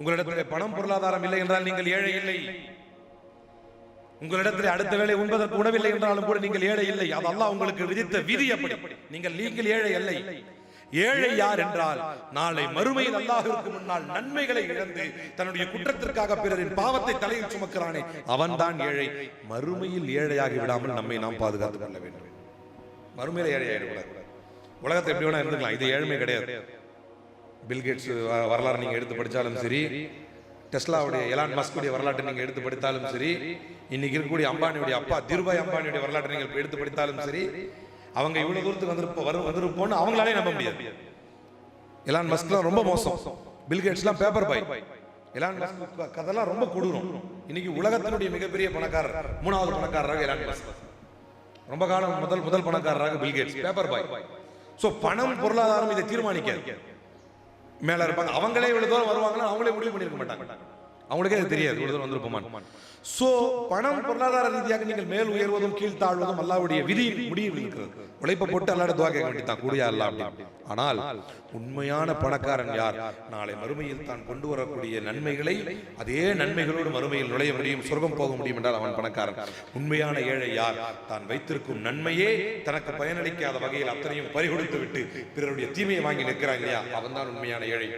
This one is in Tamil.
உங்களிடத்தில் பணம் பொருளாதாரம் இல்லை என்றால் நீங்கள் ஏழை இல்லை. உங்களிடத்தில் அடுத்த வேளை உண்பதற்கு உணவில்லை என்றாலும் கூட நீங்கள் ஏழை இல்லை. அது அல்லாஹ் உங்களுக்கு விதித்த விதி. அப்படி நீங்கள் ஏழை இல்லை. ஏழை யார் என்றால் நாளை மறுமையில் அல்லாஹ்விற்கு முன்னால் நன்மைகளை இழந்து தன்னுடைய குற்றத்திற்காக பிறரின் பாவத்தை தலையில் சுமக்கிறானே அவன் தான் ஏழை. மறுமையில் ஏழையாகி விடாமல் நம்மை நாம் பாதுகாத்துக் கொள்ள வேண்டும். மறுமையில ஏழையாகிடக்கூடாது. உலகத்தை எப்படி வேணா இருந்துக்கலாம், இது ஏழ்மை கிடையாது. பில்கேட்ஸ் வரலாறு நீங்க எடுத்து படித்தாலும் சரி, டெஸ்லாவுடைய எலான் மஸ்குடைய வரலாற்றை நீங்க எடுத்து படித்தாலும் சரி, இன்னைக்கு இருக்கக்கூடிய அம்பானியுடைய அப்பா திருபாய் அம்பானியுடைய வரலாற்றை நீங்கள் எடுத்து படித்தாலும் சரி, அவங்க இவ்வளவு தூரத்துக்கு வந்திருப்போம்னு அவங்களாலே நம்ப முடியாது. எலான் மஸ்க்லாம் ரொம்ப மோசம், பில்கேட்ஸ்லாம் பேப்பர் பாய். எலான் மஸ்க் கதெல்லாம் ரொம்ப கொடூரம். இன்னைக்கு உலகத்தினுடைய மிகப்பெரிய பணக்காரர், மூணாவது பணக்காரராக எலான் மஸ்க், ரொம்ப காலம் முதல் பணக்காரராக பில்கேட்ஸ், பேப்பர் பாய். சோ பணம் பொருளாதாரம் இதை தீர்மானிக்காது. மேல இருப்பாங்க, அவங்களே இவ்வளவு தூரம் வருவாங்க, அவங்களே முடிவு பண்ணிருக்க மாட்டாங்க, அவங்களுக்கே அது தெரியாது இவ்வளவு தூரம் வந்திருப்போமா. சோ பணம் பொருளாதார ரீதியாக நீங்கள் மேல் உயர்வதும் கீழ் தாழ்வதும் அல்லாஹ்வுடைய விதியின் முடிவில் இருக்கிறது. உழைப்ப போட்டு அல்லாஹ்விடம் துஆ கேட்க வேண்டியதான், கூடிய அல்லாஹ் அப்படி. ஆனால் உண்மையான பணக்காரன் யார்? நாளை மறுமையில் தான் கொண்டு வரக்கூடிய நன்மைகளை அதே நன்மைகளோடு மறுமையில் நுழைய முடியும், சொர்க்கம் போக முடியும் என்றால் அவன் பணக்காரன். உண்மையான ஏழை யார்? தான் வைத்திருக்கும் நன்மையே தனக்கு பயனளிக்காத வகையில் அத்தனையும் பறிகொடுத்து விட்டு பிறருடைய தீமையை வாங்கி நிற்கிறான் இல்லையா, அவன் தான் உண்மையான ஏழை.